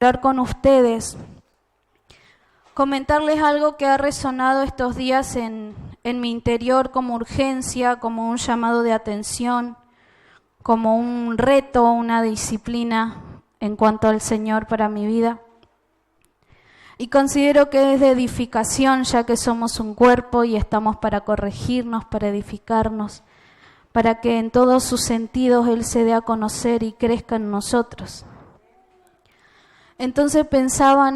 hablar con ustedes, comentarles algo que ha resonado estos días en mi interior como urgencia, como un llamado de atención, como un reto, una disciplina en cuanto al Señor para mi vida. Y considero que es de edificación, ya que somos un cuerpo y estamos para corregirnos, para edificarnos, para que en todos sus sentidos Él se dé a conocer y crezca en nosotros. Entonces pensaba,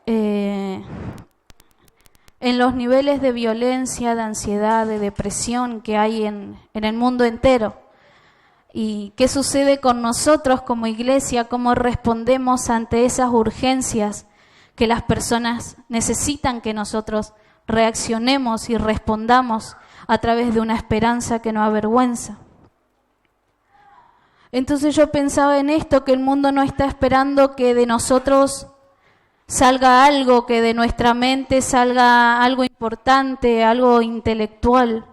en los niveles de violencia, de ansiedad, de depresión que hay en el mundo entero. ¿Y qué sucede con nosotros como iglesia? ¿Cómo respondemos ante esas urgencias que las personas necesitan que nosotros reaccionemos y respondamos a través de una esperanza que no avergüenza? Entonces yo pensaba en esto, que el mundo no está esperando que de nosotros salga algo, que de nuestra mente salga algo importante, algo intelectual,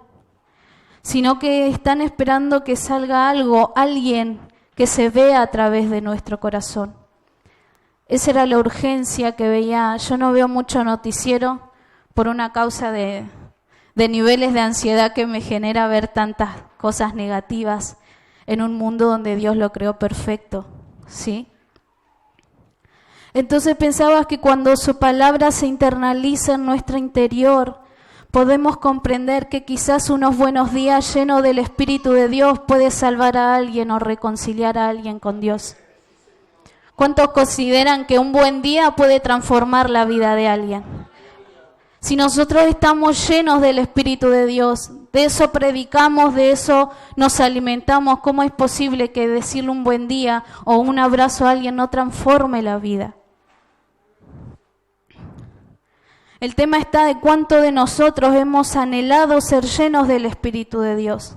sino que están esperando que salga algo, alguien que se vea a través de nuestro corazón. Esa era la urgencia que veía. Yo no veo mucho noticiero por una causa de niveles de ansiedad que me genera ver tantas cosas negativas en un mundo donde Dios lo creó perfecto, ¿sí? Entonces pensaba que cuando su palabra se internaliza en nuestro interior, podemos comprender que quizás unos buenos días llenos del Espíritu de Dios puede salvar a alguien o reconciliar a alguien con Dios. ¿Cuántos consideran que un buen día puede transformar la vida de alguien? Si nosotros estamos llenos del Espíritu de Dios, de eso predicamos, de eso nos alimentamos, ¿cómo es posible que decirle un buen día o un abrazo a alguien no transforme la vida? El tema está de cuánto de nosotros hemos anhelado ser llenos del Espíritu de Dios.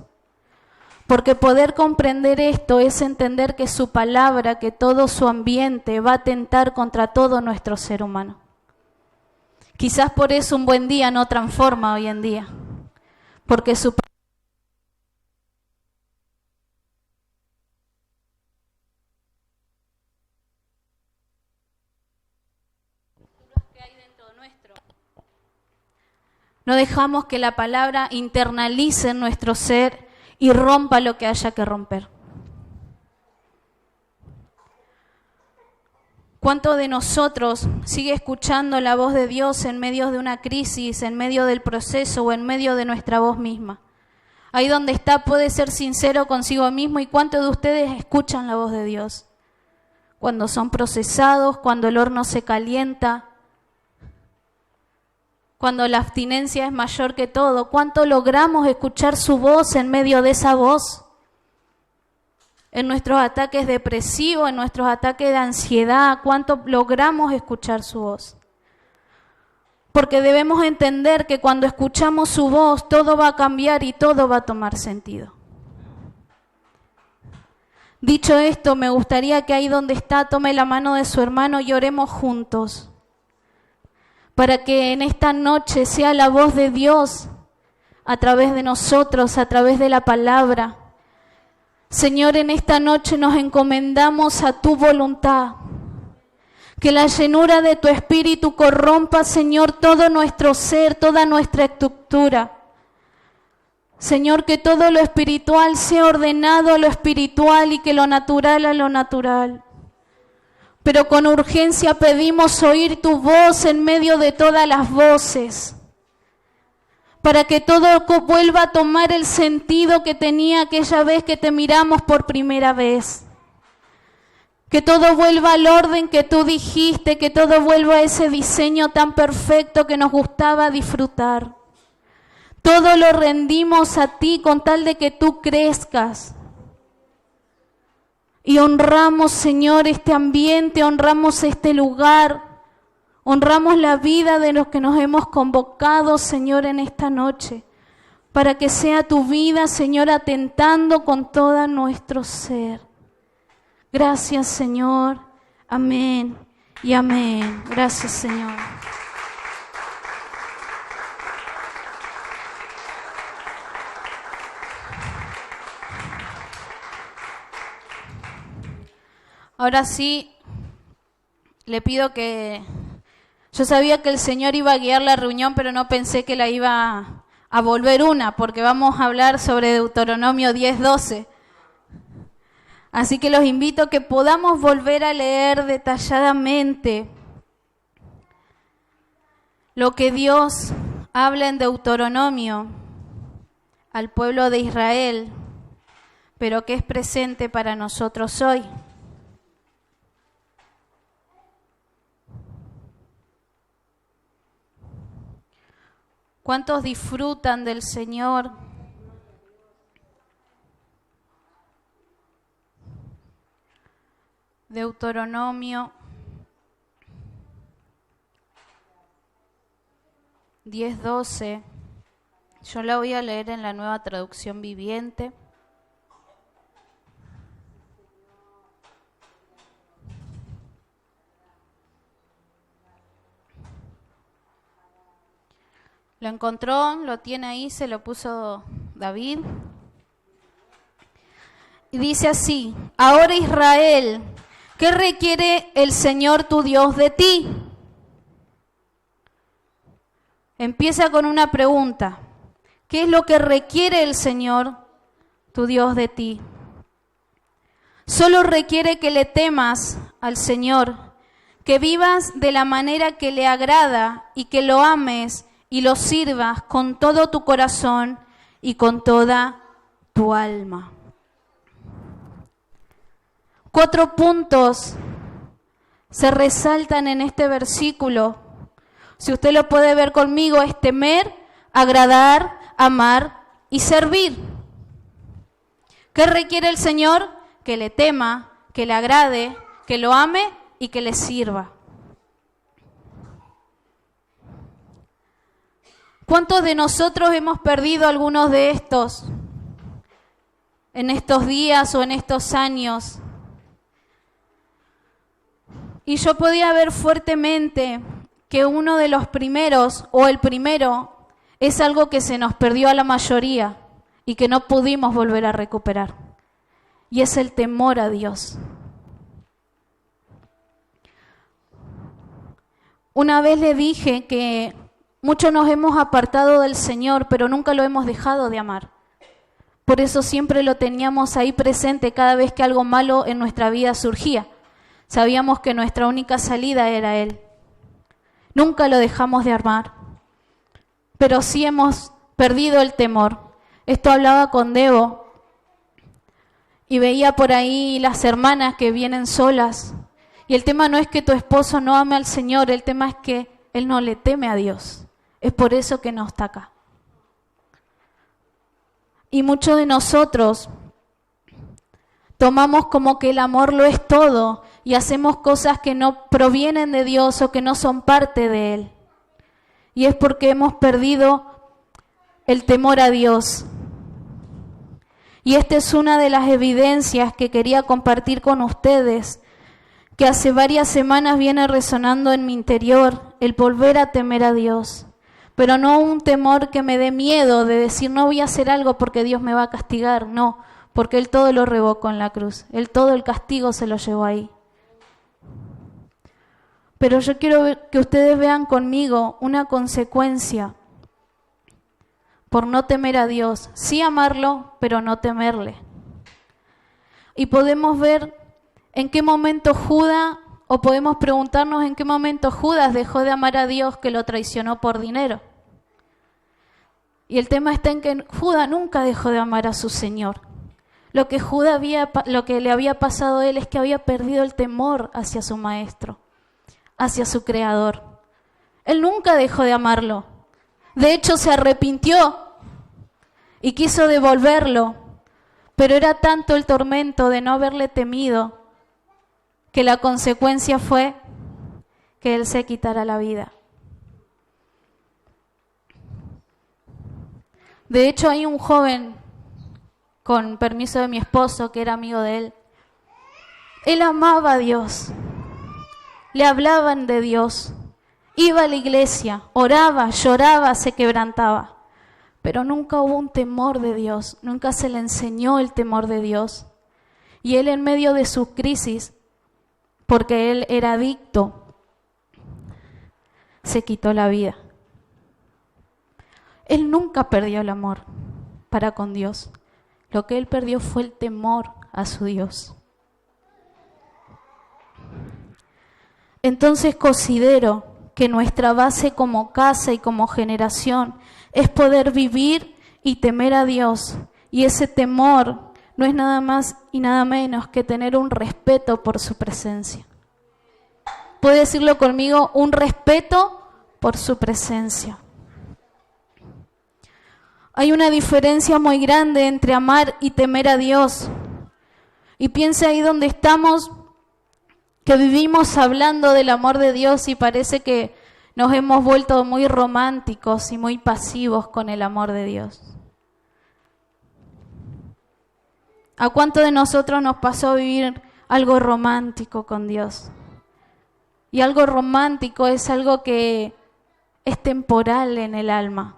Porque poder comprender esto es entender que su palabra, que todo su ambiente va a atentar contra todo nuestro ser humano. Quizás por eso un buen día no transforma hoy en día, porque su que hay dentro nuestro. No dejamos que la palabra internalice en nuestro ser y rompa lo que haya que romper. ¿Cuánto de nosotros sigue escuchando la voz de Dios en medio de una crisis, en medio del proceso o en medio de nuestra voz misma? Ahí donde está puede ser sincero consigo mismo. ¿Y cuántos de ustedes escuchan la voz de Dios? Cuando son procesados, cuando el horno se calienta, cuando la abstinencia es mayor que todo. ¿Cuánto logramos escuchar su voz en medio de esa voz? En nuestros ataques depresivos, en nuestros ataques de ansiedad, ¿cuánto logramos escuchar su voz? Porque debemos entender que cuando escuchamos su voz, todo va a cambiar y todo va a tomar sentido. Dicho esto, me gustaría que ahí donde está, tome la mano de su hermano y oremos juntos, para que en esta noche sea la voz de Dios a través de nosotros, a través de la palabra. Señor, en esta noche nos encomendamos a tu voluntad. Que la llenura de tu Espíritu corrompa, Señor, todo nuestro ser, toda nuestra estructura. Señor, que todo lo espiritual sea ordenado a lo espiritual y que lo natural a lo natural. Pero con urgencia pedimos oír tu voz en medio de todas las voces, para que todo vuelva a tomar el sentido que tenía aquella vez que te miramos por primera vez. Que todo vuelva al orden que tú dijiste, que todo vuelva a ese diseño tan perfecto que nos gustaba disfrutar. Todo lo rendimos a ti con tal de que tú crezcas. Y honramos, Señor, este ambiente, honramos este lugar. Honramos la vida de los que nos hemos convocado, Señor, en esta noche, para que sea tu vida, Señor, atentando con todo nuestro ser. Gracias, Señor. Amén y amén. Gracias, Señor. Ahora sí, le pido que... Yo sabía que el Señor iba a guiar la reunión, pero no pensé que la iba a volver una, porque vamos a hablar sobre Deuteronomio 10:12. Así que los invito a que podamos volver a leer detalladamente lo que Dios habla en Deuteronomio al pueblo de Israel, pero que es presente para nosotros hoy. ¿Cuántos disfrutan del Señor? Deuteronomio 10:12. Yo la voy a leer en la Nueva Traducción Viviente. Lo encontró, lo tiene ahí, se lo puso David. Y dice así: ahora Israel, ¿qué requiere el Señor tu Dios de ti? Empieza con una pregunta. ¿Qué es lo que requiere el Señor tu Dios de ti? Solo requiere que le temas al Señor, que vivas de la manera que le agrada y que lo ames y lo sirvas con todo tu corazón y con toda tu alma. 4 puntos se resaltan en este versículo. Si usted lo puede ver conmigo, es temer, agradar, amar y servir. ¿Qué requiere el Señor? Que le tema, que le agrade, que lo ame y que le sirva. ¿Cuántos de nosotros hemos perdido algunos de estos en estos días o en estos años? Y yo podía ver fuertemente que uno de los primeros, o el primero, es algo que se nos perdió a la mayoría y que no pudimos volver a recuperar. Y es el temor a Dios. Una vez le dije que muchos nos hemos apartado del Señor, pero nunca lo hemos dejado de amar. Por eso siempre lo teníamos ahí presente cada vez que algo malo en nuestra vida surgía. Sabíamos que nuestra única salida era Él. Nunca lo dejamos de amar, pero sí hemos perdido el temor. Esto hablaba con Debo y veía por ahí las hermanas que vienen solas. Y el tema no es que tu esposo no ame al Señor, el tema es que él no le teme a Dios. Es por eso que no está acá. Y muchos de nosotros tomamos como que el amor lo es todo y hacemos cosas que no provienen de Dios o que no son parte de Él. Y es porque hemos perdido el temor a Dios. Y esta es una de las evidencias que quería compartir con ustedes, que hace varias semanas viene resonando en mi interior, el volver a temer a Dios. Pero no un temor que me dé miedo de decir no voy a hacer algo porque Dios me va a castigar, no, porque Él todo lo revocó en la cruz, Él todo el castigo se lo llevó ahí. Pero yo quiero que ustedes vean conmigo una consecuencia por no temer a Dios. Sí amarlo, pero no temerle. Y podemos ver en qué momento Judas, o podemos preguntarnos en qué momento Judas dejó de amar a Dios que lo traicionó por dinero. Y el tema está en que Judas nunca dejó de amar a su Señor. Lo que le había pasado a él es que había perdido el temor hacia su maestro, hacia su creador. Él nunca dejó de amarlo. De hecho, se arrepintió y quiso devolverlo, pero era tanto el tormento de no haberle temido que la consecuencia fue que él se quitara la vida. De hecho, hay un joven, con permiso de mi esposo, que era amigo de él. Él amaba a Dios, le hablaban de Dios, iba a la iglesia, oraba, lloraba, se quebrantaba, pero nunca hubo un temor de Dios, nunca se le enseñó el temor de Dios. Y él en medio de su crisis, porque él era adicto, se quitó la vida. Él nunca perdió el amor para con Dios. Lo que él perdió fue el temor a su Dios. Entonces considero que nuestra base como casa y como generación es poder vivir y temer a Dios. Y ese temor no es nada más y nada menos que tener un respeto por su presencia. ¿Puede decirlo conmigo? Un respeto por su presencia. Hay una diferencia muy grande entre amar y temer a Dios. Y piensa ahí donde estamos, que vivimos hablando del amor de Dios y parece que nos hemos vuelto muy románticos y muy pasivos con el amor de Dios. ¿A cuánto de nosotros nos pasó a vivir algo romántico con Dios? Y algo romántico es algo que es temporal en el alma.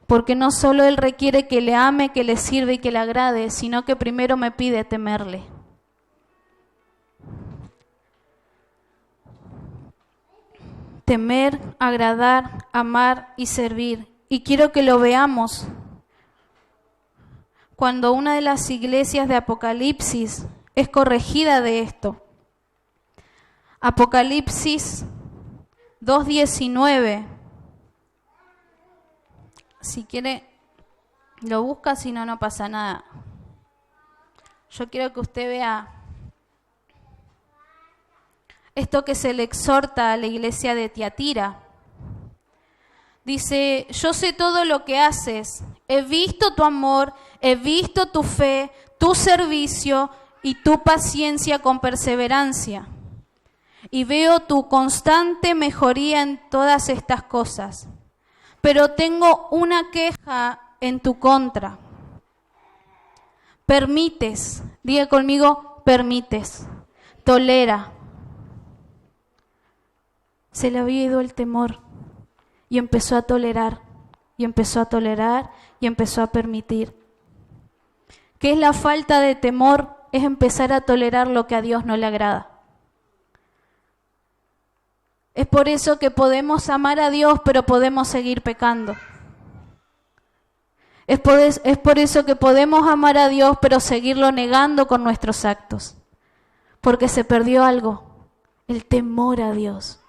Porque no solo Él requiere que le ame, que le sirva y que le agrade, sino que primero me pide temerle. Temer, agradar, amar y servir. Y quiero que lo veamos. Cuando una de las iglesias de Apocalipsis es corregida de esto. Apocalipsis 2:19. Si quiere, lo busca, si no, no pasa nada. Yo quiero que usted vea esto que se le exhorta a la iglesia de Tiatira. Dice, yo sé todo lo que haces, he visto tu amor, he visto tu fe, tu servicio y tu paciencia con perseverancia. Y veo tu constante mejoría en todas estas cosas. Pero tengo una queja en tu contra. Permites, diga conmigo, permites, tolera. Se le había ido el temor y empezó a tolerar, y empezó a tolerar, y empezó a permitir. ¿Qué es la falta de temor? Es empezar a tolerar lo que a Dios no le agrada. Es por eso que podemos amar a Dios, pero podemos seguir pecando. Es por eso que podemos amar a Dios, pero seguirlo negando con nuestros actos. Porque se perdió algo, el temor a Dios.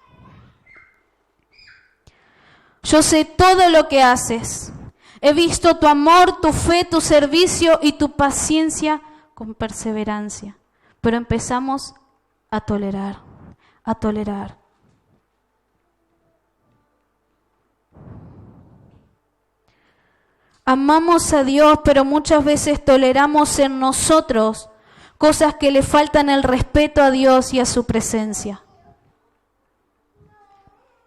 Yo sé todo lo que haces. He visto tu amor, tu fe, tu servicio y tu paciencia con perseverancia. Pero empezamos a tolerar, a tolerar. Amamos a Dios, pero muchas veces toleramos en nosotros cosas que le faltan el respeto a Dios y a su presencia.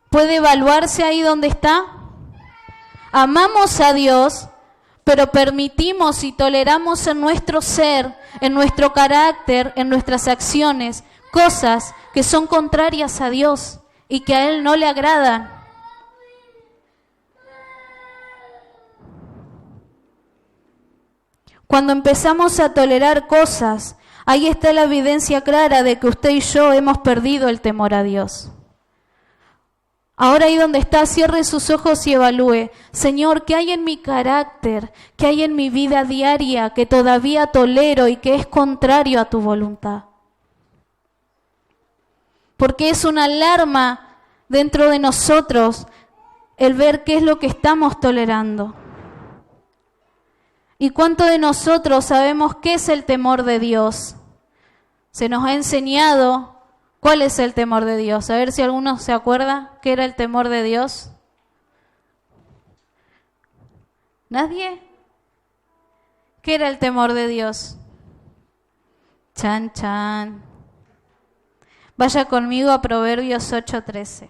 ¿Puede evaluarse ahí donde está? Amamos a Dios, pero permitimos y toleramos en nuestro ser, en nuestro carácter, en nuestras acciones, cosas que son contrarias a Dios y que a Él no le agradan. Cuando empezamos a tolerar cosas, ahí está la evidencia clara de que usted y yo hemos perdido el temor a Dios. Ahora ahí donde está, cierre sus ojos y evalúe. Señor, ¿qué hay en mi carácter? ¿Qué hay en mi vida diaria que todavía tolero y que es contrario a tu voluntad? Porque es una alarma dentro de nosotros el ver qué es lo que estamos tolerando. ¿Y cuánto de nosotros sabemos qué es el temor de Dios? Se nos ha enseñado cuál es el temor de Dios. A ver si alguno se acuerda qué era el temor de Dios. ¿Nadie? ¿Qué era el temor de Dios? Chan, chan. Vaya conmigo a Proverbios 8:13.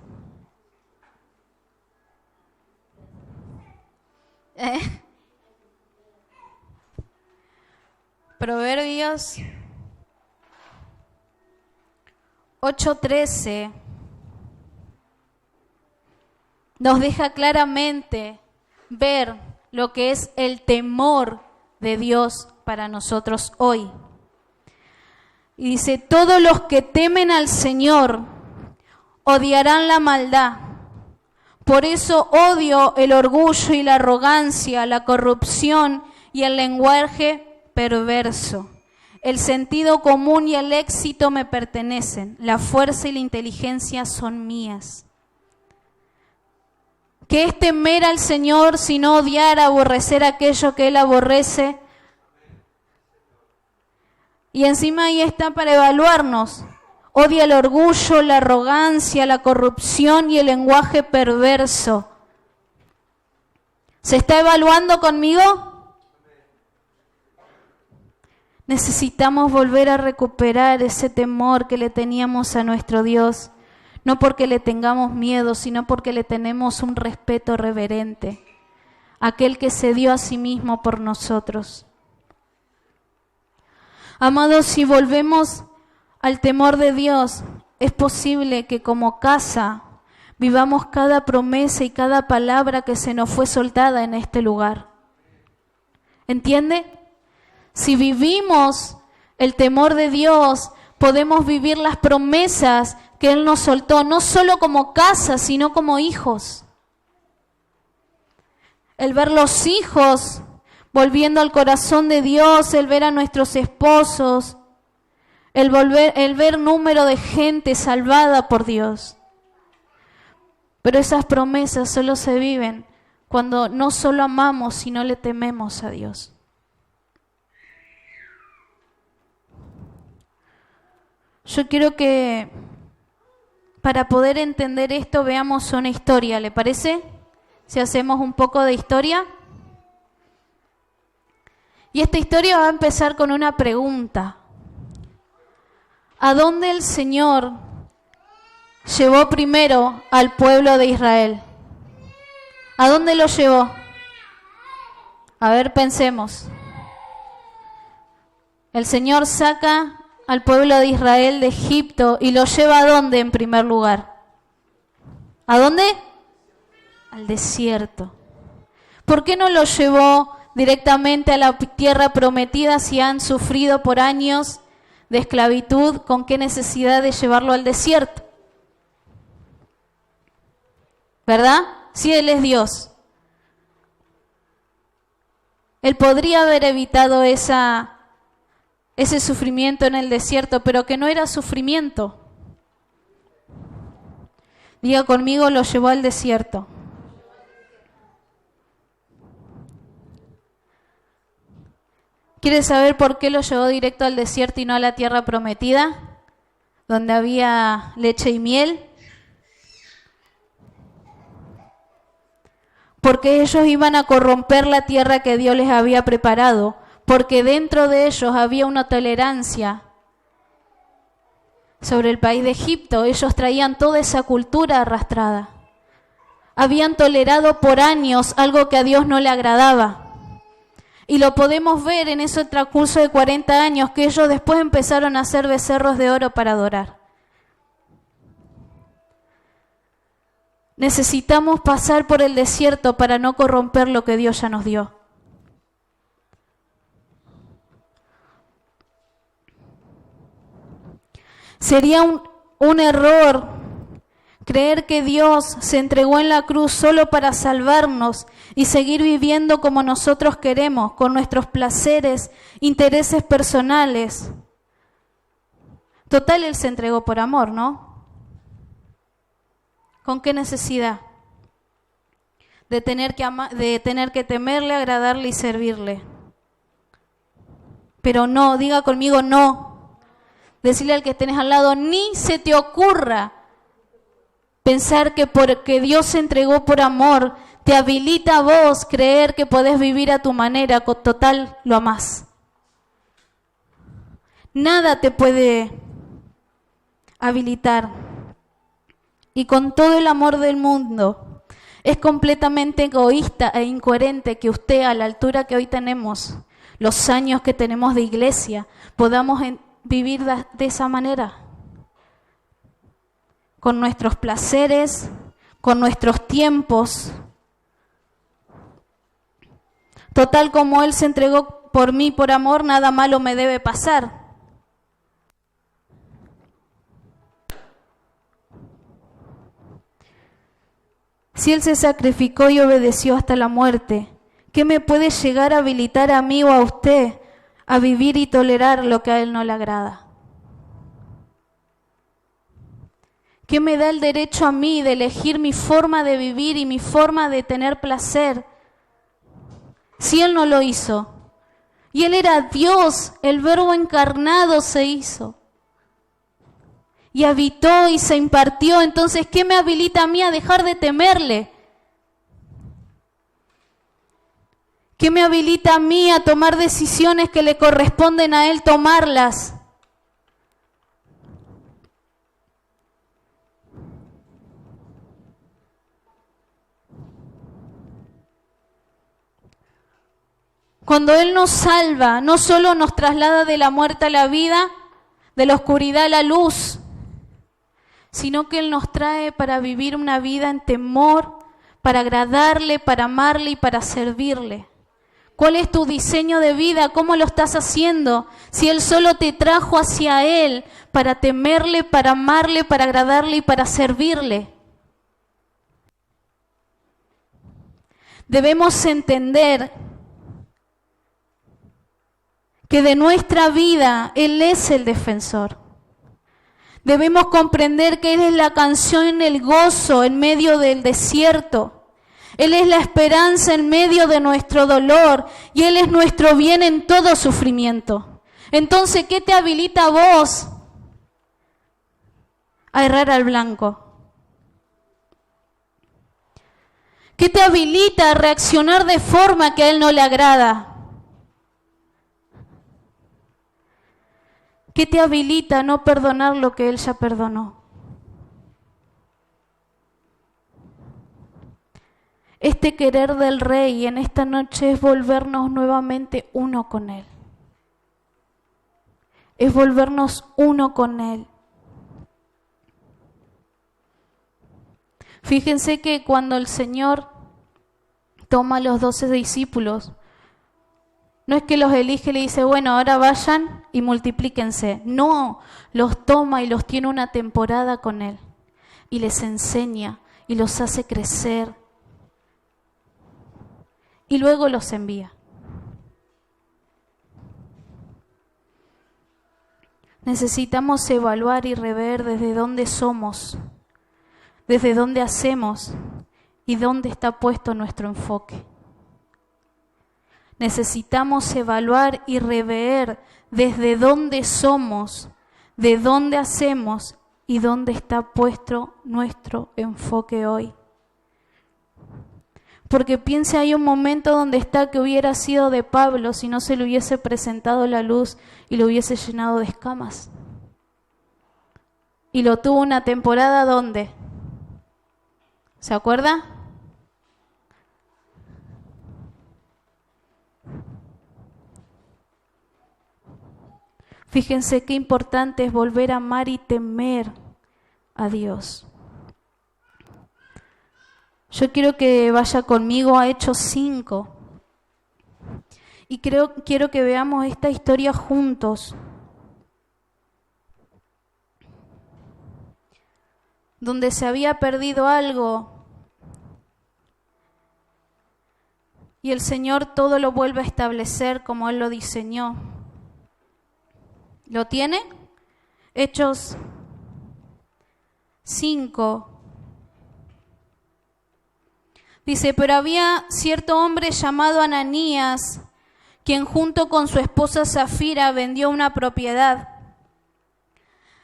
Proverbios 8:13 nos deja claramente ver lo que es el temor de Dios para nosotros hoy. Y dice, todos los que temen al Señor odiarán la maldad. Por eso odio el orgullo y la arrogancia, la corrupción y el lenguaje perverso. El sentido común y el éxito me pertenecen. La fuerza y la inteligencia son mías. ¿Qué es temer al Señor sino odiar, aborrecer aquello que Él aborrece? Y encima ahí está para evaluarnos. Odia el orgullo, la arrogancia, la corrupción y el lenguaje perverso. ¿Se está evaluando conmigo? Necesitamos volver a recuperar ese temor que le teníamos a nuestro Dios. No porque le tengamos miedo, sino porque le tenemos un respeto reverente. Aquel que se dio a sí mismo por nosotros. Amados, si volvemos al temor de Dios, es posible que como casa vivamos cada promesa y cada palabra que se nos fue soltada en este lugar. ¿Entiende? Si vivimos el temor de Dios, podemos vivir las promesas que Él nos soltó, no solo como casa, sino como hijos. El ver los hijos volviendo al corazón de Dios, el ver a nuestros esposos, el ver número de gente salvada por Dios. Pero esas promesas solo se viven cuando no solo amamos, sino le tememos a Dios. Yo quiero que para poder entender esto veamos una historia, ¿le parece? Si hacemos un poco de historia. Y esta historia va a empezar con una pregunta. ¿A dónde el Señor llevó primero al pueblo de Israel? ¿A dónde lo llevó? A ver, pensemos. El Señor saca al pueblo de Israel de Egipto y lo lleva ¿a dónde en primer lugar? ¿A dónde? Al desierto. ¿Por qué no lo llevó directamente a la tierra prometida si han sufrido por años de esclavitud? ¿Con qué necesidad de llevarlo al desierto? ¿Verdad? Si Él es Dios. Él podría haber evitado ese sufrimiento en el desierto, pero que no era sufrimiento. Diga conmigo, lo llevó al desierto. ¿Quieres saber por qué lo llevó directo al desierto y no a la tierra prometida, donde había leche y miel? Porque ellos iban a corromper la tierra que Dios les había preparado, porque dentro de ellos había una tolerancia sobre el país de Egipto. Ellos traían toda esa cultura arrastrada. Habían tolerado por años algo que a Dios no le agradaba. Y lo podemos ver en ese transcurso de 40 años que ellos después empezaron a hacer becerros de oro para adorar. Necesitamos pasar por el desierto para no corromper lo que Dios ya nos dio. Sería un error creer que Dios se entregó en la cruz solo para salvarnos y seguir viviendo como nosotros queremos, con nuestros placeres, intereses personales. Total, Él se entregó por amor, ¿no? ¿Con qué necesidad? De tener que temerle, agradarle y servirle. Pero no, diga conmigo no. Decirle al que tenés al lado, ni se te ocurra pensar que porque Dios se entregó por amor, te habilita a vos creer que podés vivir a tu manera, con total lo amás. Nada te puede habilitar. Y con todo el amor del mundo, es completamente egoísta e incoherente que usted, a la altura que hoy tenemos, los años que tenemos de iglesia, podamos vivir de esa manera. Con nuestros placeres, con nuestros tiempos. Total, como Él se entregó por mí por amor, nada malo me debe pasar. Si Él se sacrificó y obedeció hasta la muerte, ¿qué me puede llegar a habilitar a mí o a usted a vivir y tolerar lo que a Él no le agrada? ¿Qué me da el derecho a mí de elegir mi forma de vivir y mi forma de tener placer si Él no lo hizo? Y Él era Dios, el Verbo encarnado se hizo. Y habitó y se impartió. Entonces, ¿qué me habilita a mí a dejar de temerle? ¿Qué me habilita a mí a tomar decisiones que le corresponden a Él tomarlas? Cuando Él nos salva, no solo nos traslada de la muerte a la vida, de la oscuridad a la luz, sino que Él nos trae para vivir una vida en temor, para agradarle, para amarle y para servirle. ¿Cuál es tu diseño de vida? ¿Cómo lo estás haciendo? Si Él solo te trajo hacia Él para temerle, para amarle, para agradarle y para servirle. Debemos entender que de nuestra vida Él es el defensor. Debemos comprender que Él es la canción, el gozo en medio del desierto. Él es la esperanza en medio de nuestro dolor y Él es nuestro bien en todo sufrimiento. Entonces, ¿qué te habilita a vos a errar al blanco? ¿Qué te habilita a reaccionar de forma que a Él no le agrada? ¿Qué te habilita a no perdonar lo que Él ya perdonó? Este querer del Rey en esta noche es volvernos nuevamente uno con Él. Es volvernos uno con Él. Fíjense que cuando el Señor toma a los 12 discípulos, no es que los elige y le dice, bueno, ahora vayan y multiplíquense. No, los toma y los tiene una temporada con Él. Y les enseña y los hace crecer. Y luego los envía. Necesitamos evaluar y rever desde dónde somos, desde dónde hacemos y dónde está puesto nuestro enfoque. Necesitamos evaluar y rever desde dónde somos, de dónde hacemos y dónde está puesto nuestro enfoque hoy. Porque piense, hay un momento donde está que hubiera sido de Pablo si no se le hubiese presentado la luz y lo hubiese llenado de escamas. Y lo tuvo una temporada ¿dónde? ¿Se acuerda? Fíjense qué importante es volver a amar y temer a Dios. Yo quiero que vaya conmigo a Hechos 5 y quiero que veamos esta historia juntos, donde se había perdido algo y el Señor todo lo vuelve a establecer como Él lo diseñó. ¿Lo tiene? Hechos 5. Dice, pero había cierto hombre llamado Ananías, quien junto con su esposa Zafira vendió una propiedad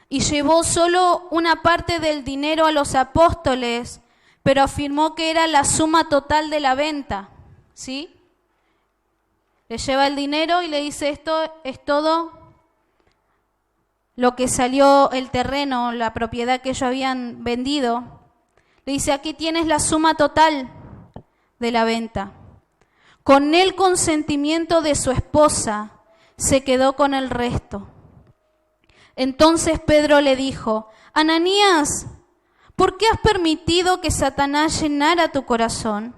y llevó solo una parte del dinero a los apóstoles, pero afirmó que era la suma total de la venta. ¿Sí? Le lleva el dinero y le dice, esto es todo lo que salió el terreno, la propiedad que ellos habían vendido. Le dice, aquí tienes la suma total de la venta. Con el consentimiento de su esposa, se quedó con el resto. Entonces Pedro le dijo, Ananías, ¿por qué has permitido que Satanás llenara tu corazón?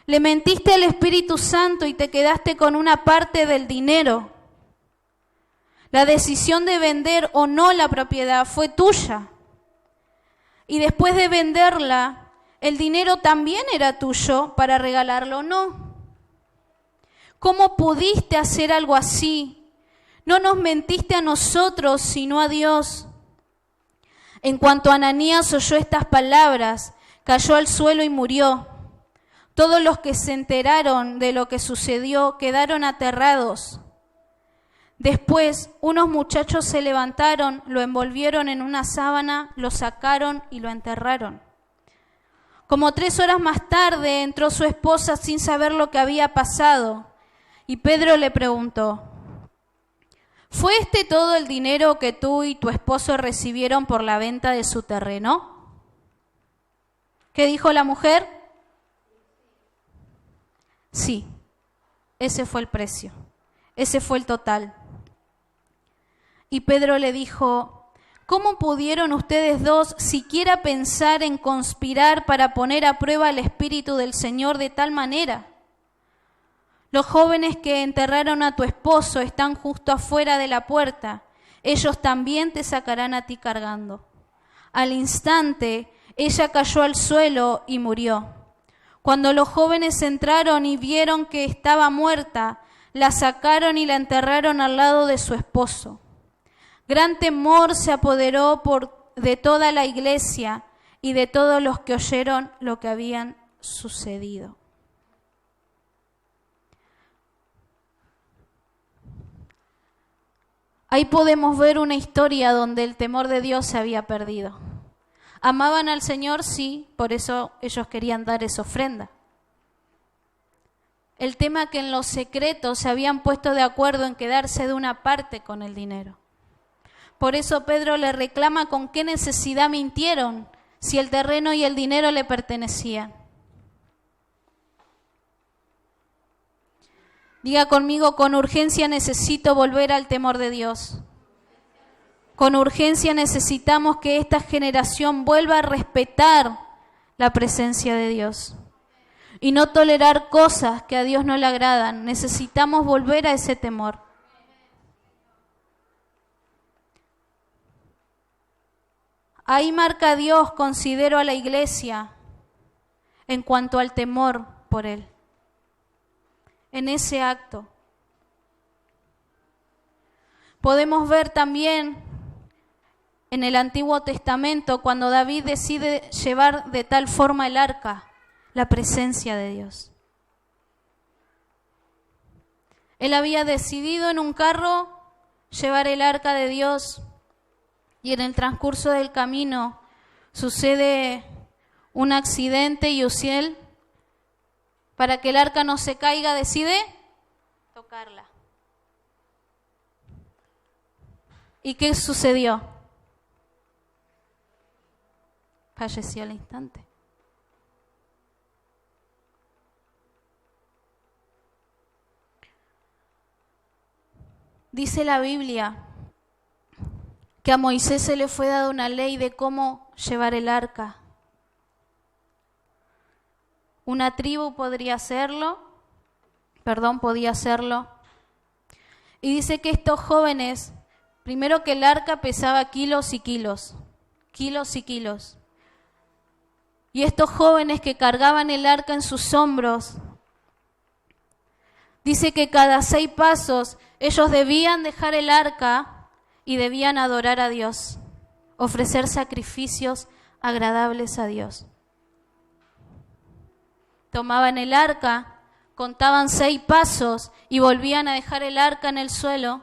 Le mentiste al Espíritu Santo y te quedaste con una parte del dinero. La decisión de vender o no la propiedad fue tuya. Y después de venderla, ¿El dinero también era tuyo para regalarlo? No. ¿Cómo pudiste hacer algo así? No nos mentiste a nosotros, sino a Dios. En cuanto Ananías oyó estas palabras, cayó al suelo y murió. Todos los que se enteraron de lo que sucedió quedaron aterrados. Después, unos muchachos se levantaron, lo envolvieron en una sábana, lo sacaron y lo enterraron. Como 3 horas más tarde entró su esposa sin saber lo que había pasado, y Pedro le preguntó: ¿fue este todo el dinero que tú y tu esposo recibieron por la venta de su terreno? ¿Qué dijo la mujer? Sí, ese fue el precio, ese fue el total. Y Pedro le dijo: ¿cómo pudieron ustedes dos siquiera pensar en conspirar para poner a prueba el Espíritu del Señor de tal manera? Los jóvenes que enterraron a tu esposo están justo afuera de la puerta. Ellos también te sacarán a ti cargando. Al instante, ella cayó al suelo y murió. Cuando los jóvenes entraron y vieron que estaba muerta, la sacaron y la enterraron al lado de su esposo. Gran temor se apoderó de toda la iglesia y de todos los que oyeron lo que habían sucedido. Ahí podemos ver una historia donde el temor de Dios se había perdido. Amaban al Señor, sí, por eso ellos querían dar esa ofrenda. El tema que en lo secreto se habían puesto de acuerdo en quedarse de una parte con el dinero. Por eso Pedro le reclama con qué necesidad mintieron si el terreno y el dinero le pertenecían. Diga conmigo: con urgencia necesito volver al temor de Dios. Con urgencia necesitamos que esta generación vuelva a respetar la presencia de Dios y no tolerar cosas que a Dios no le agradan. Necesitamos volver a ese temor. Ahí marca Dios, considero a la iglesia en cuanto al temor por Él. En ese acto. Podemos ver también en el Antiguo Testamento cuando David decide llevar de tal forma el arca, la presencia de Dios. Él había decidido en un carro llevar el arca de Dios y en el transcurso del camino sucede un accidente y Uziel, para que el arca no se caiga, decide tocarla. ¿Y qué sucedió? Falleció al instante. Dice la Biblia que a Moisés se le fue dada una ley de cómo llevar el arca. Una tribu podía hacerlo. Y dice que estos jóvenes, primero que el arca pesaba kilos y kilos. Y estos jóvenes que cargaban el arca en sus hombros, dice que cada 6 pasos ellos debían dejar el arca y debían adorar a Dios, ofrecer sacrificios agradables a Dios. Tomaban el arca, contaban 6 pasos y volvían a dejar el arca en el suelo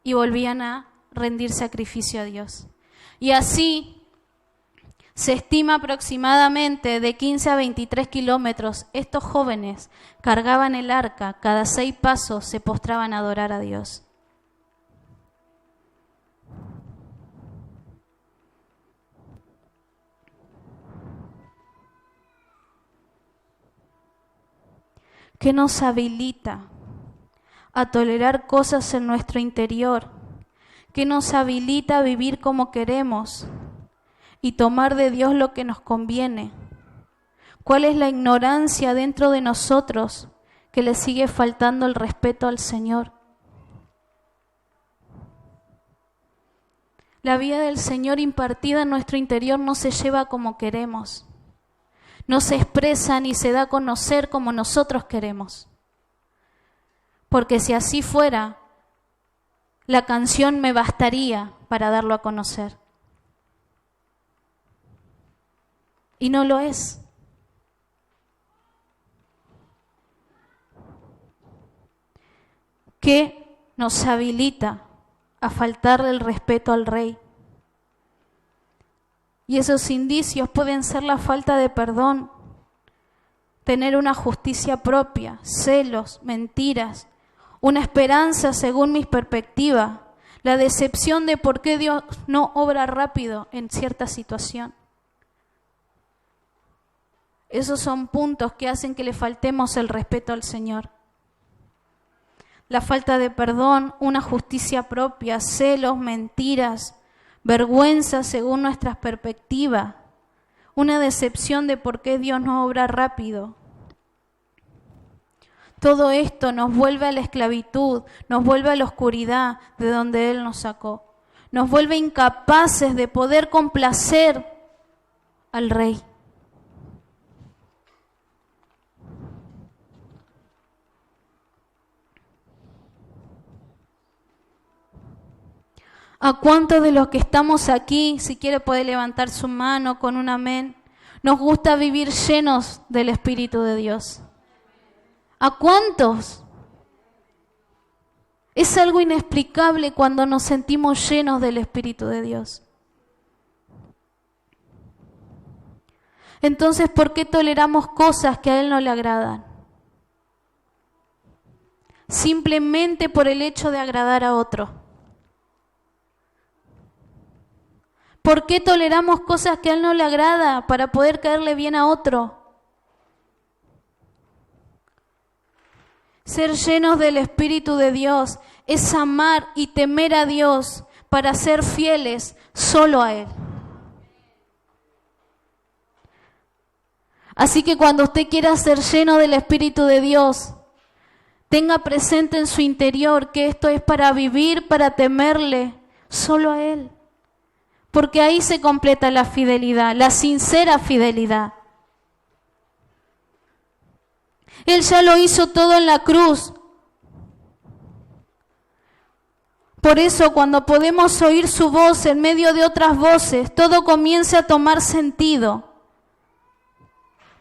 y volvían a rendir sacrificio a Dios. Y así se estima aproximadamente de 15 a 23 kilómetros. Estos jóvenes cargaban el arca, cada 6 pasos se postraban a adorar a Dios. ¿Qué nos habilita a tolerar cosas en nuestro interior? ¿Qué nos habilita a vivir como queremos y tomar de Dios lo que nos conviene? ¿Cuál es la ignorancia dentro de nosotros que le sigue faltando el respeto al Señor? La vida del Señor impartida en nuestro interior no se lleva como queremos. no se expresa ni se da a conocer como nosotros queremos. Porque si así fuera, la canción me bastaría para darlo a conocer. Y no lo es. ¿Qué nos habilita a faltarle el respeto al Rey? Y esos indicios pueden ser la falta de perdón, tener una justicia propia, celos, mentiras, una esperanza según mi perspectiva, la decepción de por qué Dios no obra rápido en cierta situación. Esos son puntos que hacen que le faltemos el respeto al Señor. La falta de perdón, una justicia propia, celos, mentiras, vergüenza según nuestras perspectivas, una decepción de por qué Dios no obra rápido. Todo esto nos vuelve a la esclavitud, nos vuelve a la oscuridad de donde Él nos sacó. Nos vuelve incapaces de poder complacer al Rey. ¿A cuántos de los que estamos aquí, si quiere puede levantar su mano con un amén, nos gusta vivir llenos del Espíritu de Dios? ¿A cuántos? Es algo inexplicable cuando nos sentimos llenos del Espíritu de Dios. Entonces, ¿por qué toleramos cosas que a Él no le agradan? Simplemente por el hecho de agradar a otro. ¿Por qué toleramos cosas que a Él no le agrada para poder caerle bien a otro? Ser llenos del Espíritu de Dios es amar y temer a Dios para ser fieles solo a Él. Así que cuando usted quiera ser lleno del Espíritu de Dios, tenga presente en su interior que esto es para vivir, para temerle solo a Él. Porque ahí se completa la fidelidad, la sincera fidelidad. Él ya lo hizo todo en la cruz. Por eso cuando podemos oír su voz en medio de otras voces, todo comienza a tomar sentido.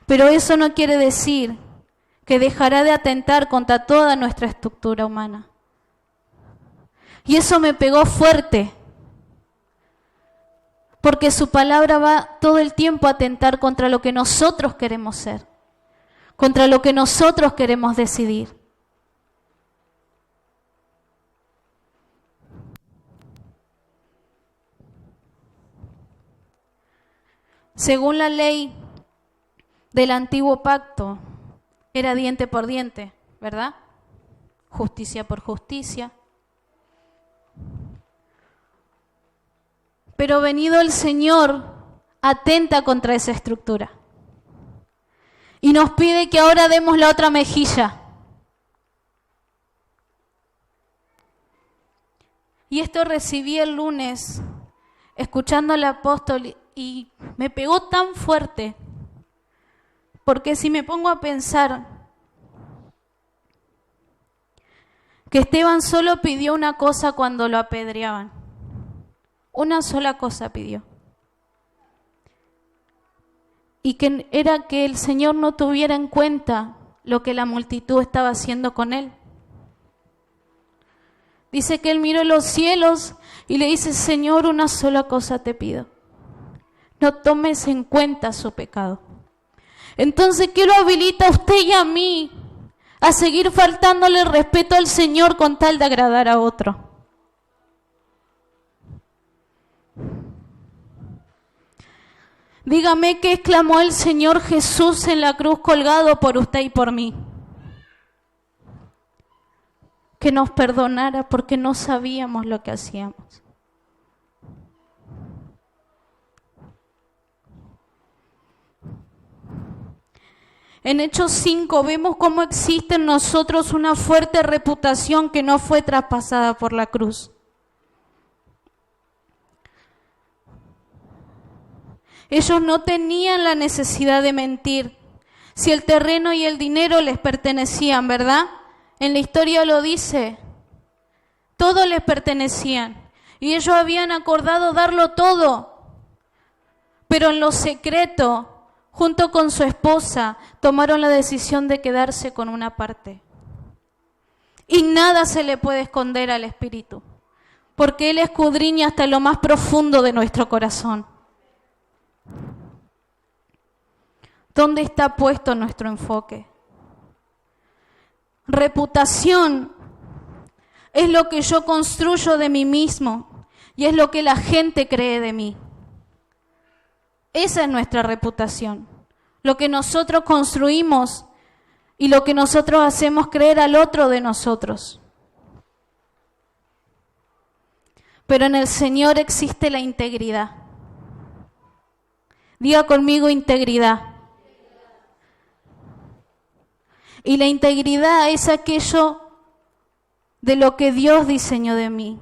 Pero eso no quiere decir que dejará de atentar contra toda nuestra estructura humana. Y eso me pegó fuerte. Porque su palabra va todo el tiempo a atentar contra lo que nosotros queremos ser, contra lo que nosotros queremos decidir. Según la ley del antiguo pacto, era diente por diente, ¿verdad? Justicia por justicia. Pero venido el Señor, atenta contra esa estructura. Y nos pide que ahora demos la otra mejilla. Y esto recibí el lunes, escuchando al apóstol, y me pegó tan fuerte. Porque si me pongo a pensar que Esteban solo pidió una cosa cuando lo apedreaban. Una sola cosa pidió. Y que era que el Señor no tuviera en cuenta lo que la multitud estaba haciendo con él. Dice que él miró los cielos y le dice, Señor, una sola cosa te pido. No tomes en cuenta su pecado. Entonces, ¿qué lo habilita a usted y a mí a seguir faltándole respeto al Señor con tal de agradar a otro? Dígame qué exclamó el Señor Jesús en la cruz colgado por usted y por mí. Que nos perdonara porque no sabíamos lo que hacíamos. En Hechos 5 vemos cómo existe en nosotros una fuerte reputación que no fue traspasada por la cruz. Ellos no tenían la necesidad de mentir. Si el terreno y el dinero les pertenecían, ¿verdad? En la historia lo dice. Todo les pertenecían. Y ellos habían acordado darlo todo. Pero en lo secreto, junto con su esposa, tomaron la decisión de quedarse con una parte. Y nada se le puede esconder al Espíritu, porque Él escudriña hasta lo más profundo de nuestro corazón. ¿Dónde está puesto nuestro enfoque? Reputación es lo que yo construyo de mí mismo y es lo que la gente cree de mí. Esa es nuestra reputación, lo que nosotros construimos y lo que nosotros hacemos creer al otro de nosotros. Pero en el Señor existe la integridad. Diga conmigo integridad. Y la integridad es aquello de lo que Dios diseñó de mí.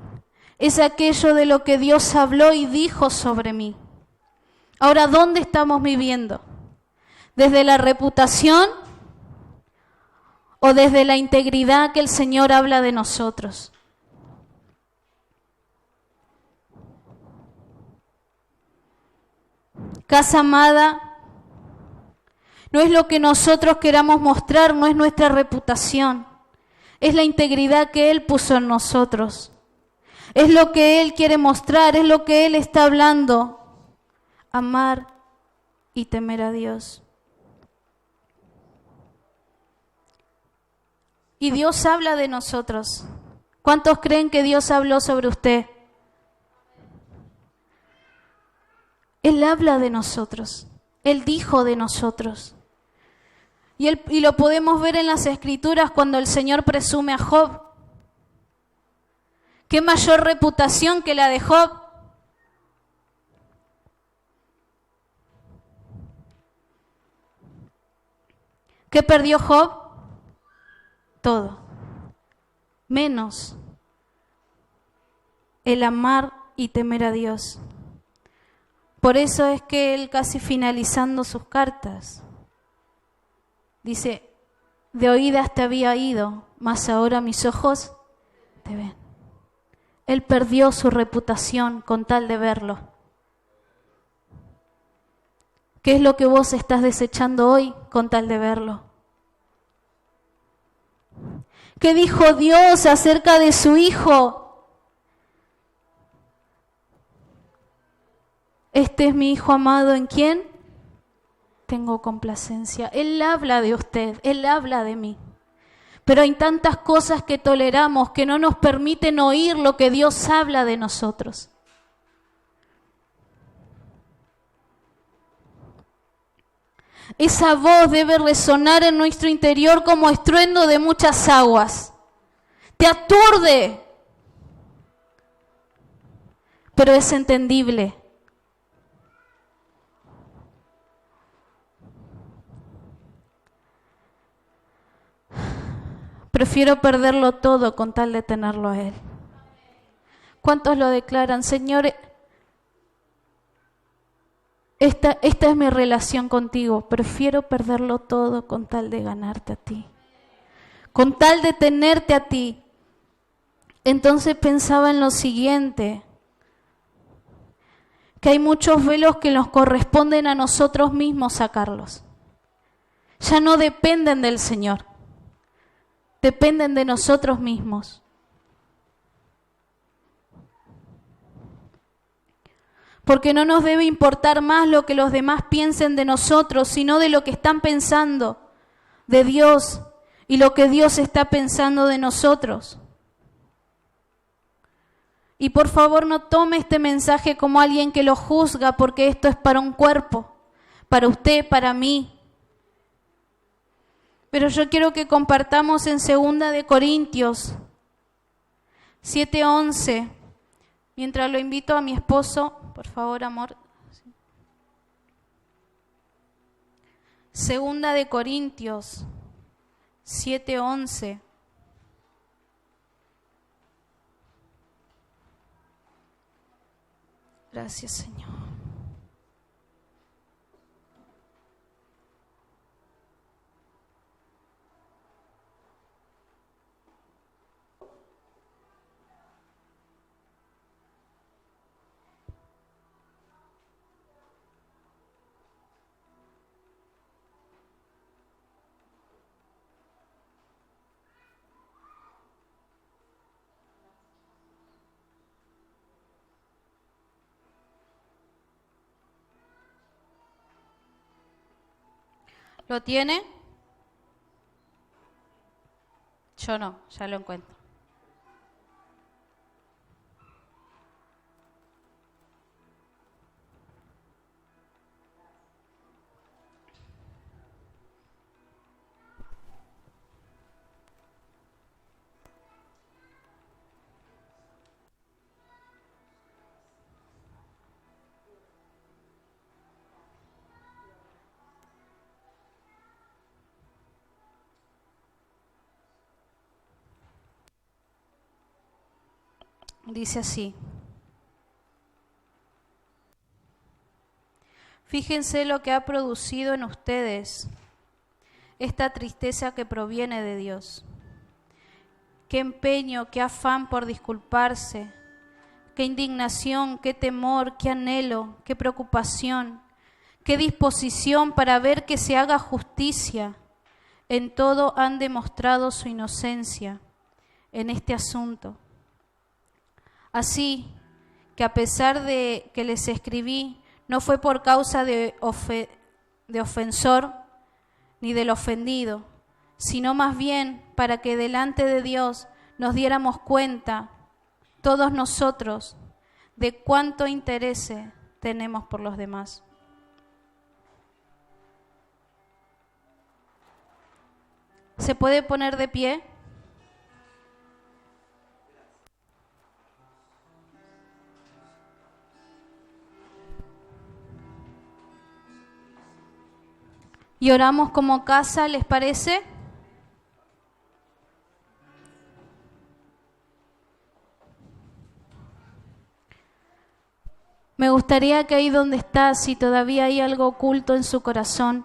Es aquello de lo que Dios habló y dijo sobre mí. Ahora, ¿dónde estamos viviendo? ¿Desde la reputación o desde la integridad que el Señor habla de nosotros? Casa amada, no es lo que nosotros queramos mostrar, no es nuestra reputación. Es la integridad que Él puso en nosotros. Es lo que Él quiere mostrar, es lo que Él está hablando. Amar y temer a Dios. Y Dios habla de nosotros. ¿Cuántos creen que Dios habló sobre usted? Él habla de nosotros. Él dijo de nosotros. Y lo podemos ver en las Escrituras cuando el Señor presume a Job. ¿Qué mayor reputación que la de Job? ¿Qué perdió Job? Todo. Menos el amar y temer a Dios. Por eso es que él, casi finalizando sus cartas, dice, de oídas te había ido, mas ahora mis ojos te ven. Él perdió su reputación con tal de verlo. ¿Qué es lo que vos estás desechando hoy con tal de verlo? ¿Qué dijo Dios acerca de su Hijo? Este es mi Hijo amado, ¿en quién tengo complacencia? Él habla de usted, Él habla de mí. Pero hay tantas cosas que toleramos que no nos permiten oír lo que Dios habla de nosotros. Esa voz debe resonar en nuestro interior como estruendo de muchas aguas. Te aturde, pero es entendible. Prefiero perderlo todo con tal de tenerlo a Él. ¿Cuántos lo declaran? Señor, esta es mi relación contigo. Prefiero perderlo todo con tal de ganarte a ti. Con tal de tenerte a ti. Entonces pensaba en lo siguiente. Que hay muchos velos que nos corresponden a nosotros mismos sacarlos. Ya no dependen del Señor. Dependen de nosotros mismos. Porque no nos debe importar más lo que los demás piensen de nosotros, sino de lo que están pensando de Dios y lo que Dios está pensando de nosotros. Y por favor no tome este mensaje como alguien que lo juzga, porque esto es para un cuerpo, para usted, para mí. Pero yo quiero que compartamos en 2 de Corintios 7:11. Mientras lo invito a mi esposo, por favor, amor. 2 de Corintios 7:11. Gracias, Señor. ¿Lo tiene? Yo no, ya lo encuentro. Dice así: fíjense lo que ha producido en ustedes esta tristeza que proviene de Dios. Qué empeño, qué afán por disculparse, qué indignación, qué temor, qué anhelo, qué preocupación, qué disposición para ver que se haga justicia. En todo han demostrado su inocencia en este asunto. Así que a pesar de que les escribí, no fue por causa de ofensor ni del ofendido, sino más bien para que delante de Dios nos diéramos cuenta, todos nosotros, de cuánto interés tenemos por los demás. ¿Se puede poner de pie? Y oramos como casa, ¿les parece? Me gustaría que ahí donde está, si todavía hay algo oculto en su corazón,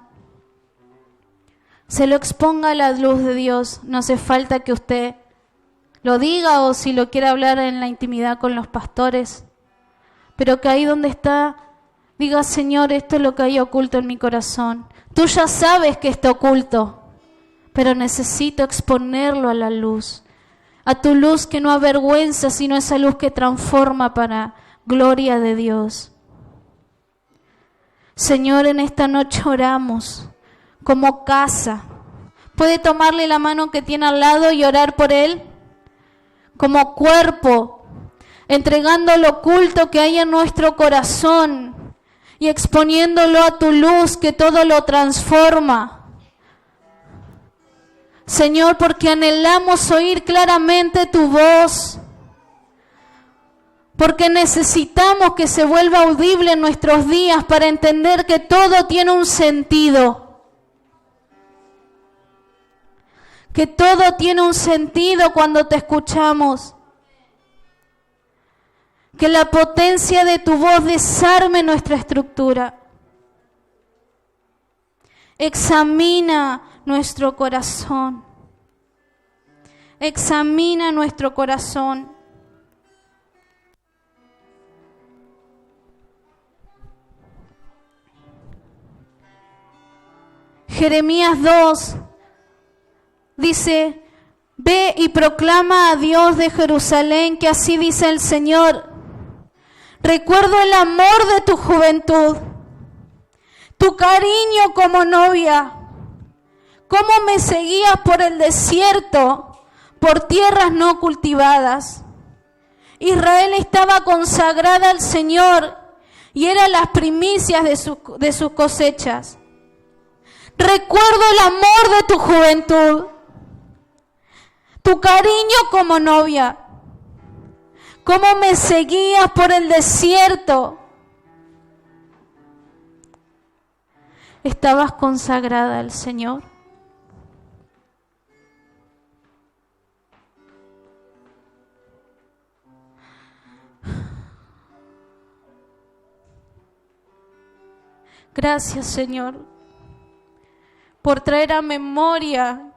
se lo exponga a la luz de Dios. No hace falta que usted lo diga o si lo quiere hablar en la intimidad con los pastores, pero que ahí donde está, diga: Señor, esto es lo que hay oculto en mi corazón. Tú ya sabes que está oculto, pero necesito exponerlo a la luz, a tu luz que no avergüenza, sino esa luz que transforma para gloria de Dios. Señor, en esta noche oramos como casa. ¿Puede tomarle la mano que tiene al lado y orar por él? Como cuerpo, entregando lo oculto que hay en nuestro corazón y exponiéndolo a tu luz que todo lo transforma. Señor, porque anhelamos oír claramente tu voz, porque necesitamos que se vuelva audible en nuestros días para entender que todo tiene un sentido. Que todo tiene un sentido cuando te escuchamos. Que la potencia de tu voz desarme nuestra estructura. Examina nuestro corazón. Examina nuestro corazón. Jeremías 2 dice: ve y proclama a Dios de Jerusalén que así dice el Señor. Recuerdo el amor de tu juventud, tu cariño como novia, cómo me seguías por el desierto, por tierras no cultivadas. Israel estaba consagrada al Señor y eran las primicias de sus cosechas. Recuerdo el amor de tu juventud, tu cariño como novia, cómo me seguías por el desierto. ¿Estabas consagrada al Señor? Gracias, Señor, por traer a memoria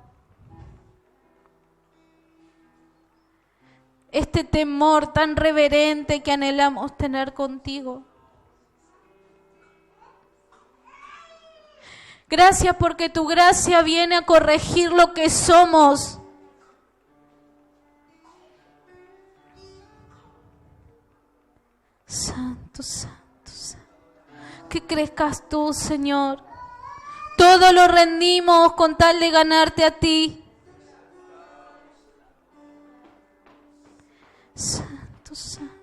este temor tan reverente que anhelamos tener contigo. Gracias porque tu gracia viene a corregir lo que somos. Santo, santo, santo. Que crezcas tú, Señor. Todo todo lo rendimos con tal de ganarte a ti. Santo, santo.